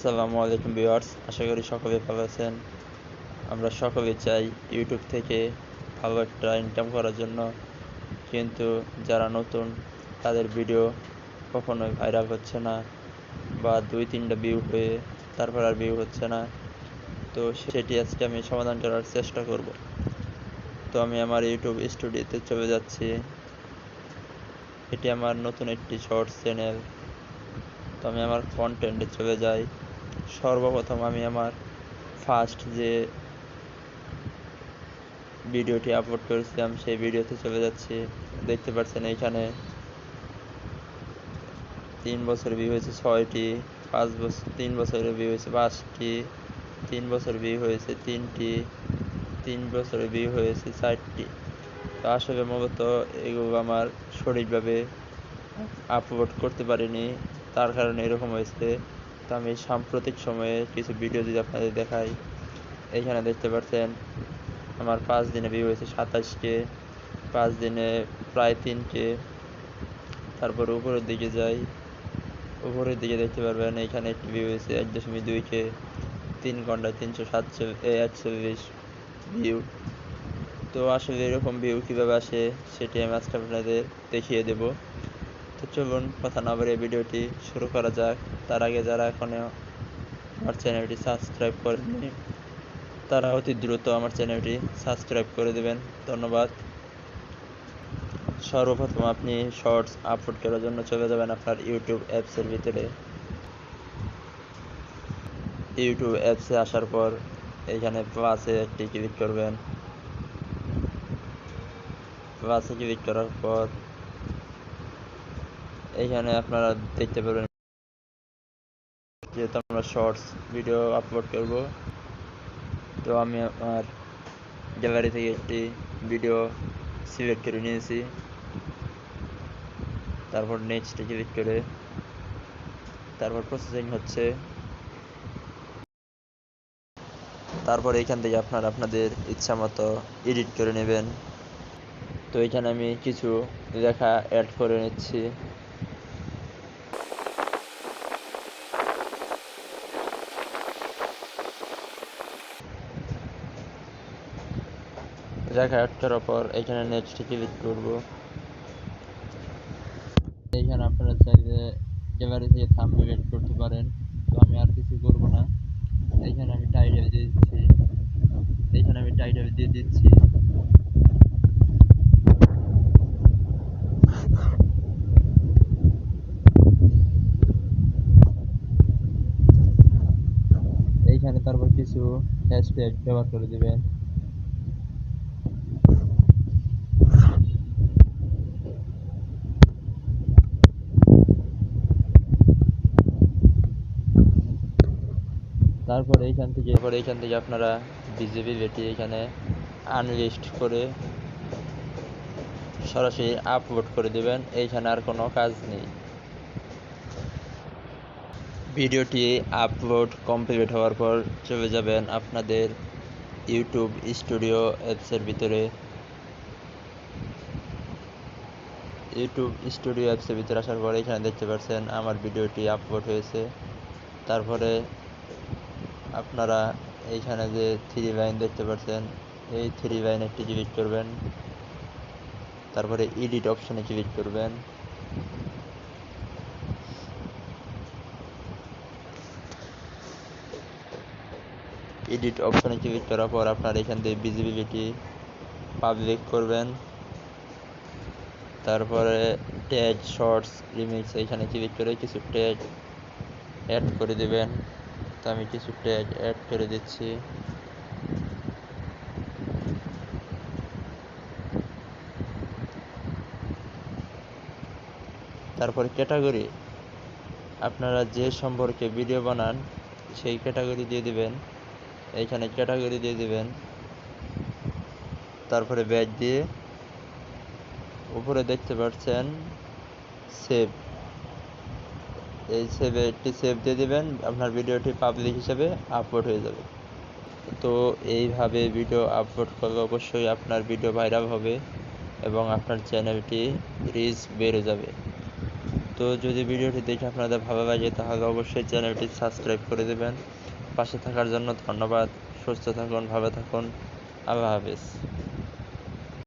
আসসালামু আলাইকুম ভিউয়ার্স, আশা করি সকলে ভালো আছেন। আমরা সকলে চাই ইউটিউব থেকে ভালো একটা ইনকাম করার জন্য, কিন্তু যারা নতুন তাদের ভিডিও কখনোই ভাইরাল হচ্ছে না, বা 2-3টা ভিউ হয়ে তারপর আর ভিউ হচ্ছে না। তো সেটি আজকে আমি সমাধান করার চেষ্টা করব। তো আমি আমার ইউটিউব স্টুডিওতে চলে যাচ্ছি। এটি আমার নতুন একটি শর্টস চ্যানেল। তো আমি আমার কন্টেন্টে চলে যাই। সর্বপ্রথম আমি আমার ফার্স্ট যে ভিডিওটি আপলোড করেছিলাম সেই ভিডিওতে চলে যাচ্ছি। দেখতে পাচ্ছেন এইখানে 3 বছর ভিউ হয়েছে 6টি, 3 বছরের ভিউ হয়েছে 5টি, 3 বছর ভিউ হয়েছে 3টি, 3 বছরের ভিউ হয়েছে 4টি। তো আসলে মূলত এগুলো আমার সঠিকভাবে আপলোড করতে পারিনি, তার কারণে এরকম হয়েছে। তো আমি সাম্প্রতিক সময়ে কিছু ভিডিও যদি আপনাদের দেখাই, এইখানে দেখতে পাচ্ছেন আমার 5 দিনে ভিউ হয়েছে 27কে, 5 দিনে প্রায় 3কে। তারপর উপরের দিকে যাই, উপরের দিকে দেখতে পারবেন এইখানে একটি ভিউ হয়েছে 1.2কে, 3 ঘন্টায় 341 ভিউ। তো আসলে এরকম ভিউ কীভাবে আসে সেটি আমি আজকে আপনাদের দেখিয়ে দেব। তো চলুন কথা না বাড়িয়ে ভিডিওটি শুরু করা যাক। তার আগে যারা এখনও আমার চ্যানেলটি সাবস্ক্রাইব করেননি তারা অতি দ্রুত আমার চ্যানেলটি সাবস্ক্রাইব করে দেবেন। ধন্যবাদ। সর্বপ্রথম আপনি শর্টস আপলোড করার জন্য চলে যাবেন আপনার ইউটিউব অ্যাপসের ভিতরে। ইউটিউব অ্যাপসে আসার পর এইখানে প্লাসে একটি ক্লিক করবেন। প্লাসে ক্লিক করার পর এইখানে আপনারা দেখতে পারবেন, যেহেতু আমরা শর্টস ভিডিও আপলোড করব, তো আমি আমার গ্যালারি থেকে একটি ভিডিও সিলেক্ট করে নিয়েছি। তারপর নেক্সটে ক্লিক করে তারপর প্রসেসিং হচ্ছে। তারপর এইখান থেকে আপনারা আপনাদের ইচ্ছা মতো এডিট করে নেবেন। তো এখানে আমি কিছু লেখা অ্যাড করে নিচ্ছি। লেখা অ্যাড করার পর এখানে নেক্সটে ক্লিক করব। এইখানে আপনারা চাইলে গ্যালারি থেকে থাম্বনেল এড করতে পারেন। তো আমি আর কিছু করব না। এইখানে আমি টাইটেল দিয়ে দিচ্ছি। এইখানে তারপর কিছু হ্যাশট্যাগ ব্যবহার করে দিবেন। তারপর এইখান থেকে আপনারা ভিজিবিলিটি এখানে আনলিস্ট করে সরাসরি আপলোড করে দেবেন। এইখানে আর কোনো কাজ নেই। ভিডিওটি আপলোড কমপ্লিট হওয়ার পর চলে যাবেন আপনাদের ইউটিউব স্টুডিও অ্যাপসের ভিতরে। ইউটিউব স্টুডিও অ্যাপসের ভিতরে আসার পর এখানে দেখতে পাচ্ছেন আমার ভিডিওটি আপলোড হয়েছে। তারপরে আপনারা এইখানে যে 3 লাইন দেখতে পাচ্ছেন, এই 3 লাইনে একটি ক্লিক করবেন। তারপরে এডিট অপশনে ক্লিক করবেন। এডিট অপশনে ক্লিক করার পর আপনার এখান থেকে ভিজিবিলিটি পাবলিক করবেন। তারপরে ট্যাগ শর্টস রিমিক্স এইখানে ক্লিক করে কিছু ট্যাগ অ্যাড করে দেবেন। তো আমি কিছু ট্যাগ অ্যাড করে দিচ্ছি। তারপরে ক্যাটাগরি, আপনারা যে সম্পর্কে ভিডিও বানান সেই ক্যাটাগরি দিয়ে দিবেন। এইখানে ক্যাটাগরি দিয়ে দিবেন। তারপরে ব্যাগ দিয়ে উপরে দেখতে পাচ্ছেন সেভ, এই সেভ দিয়ে দিবেন। আপনার ভিডিওটি পাবলিক হিসেবে আপলোড হয়ে যাবে। তো এইভাবে ভিডিও আপলোড করলে অবশ্যই আপনার ভিডিও ভাইরাল হবে এবং আপনার চ্যানেলটি রিচ বেড়ে যাবে। তো তো যদি ভিডিওটি দেখে আপনাদের ভালো লাগে তাহলে অবশ্যই চ্যানেলটি সাবস্ক্রাইব করে দেবেন। পাশে থাকার জন্য ধন্যবাদ। সুস্থ থাকুন, ভালো থাকুন। আল্লাহ হাফেজ।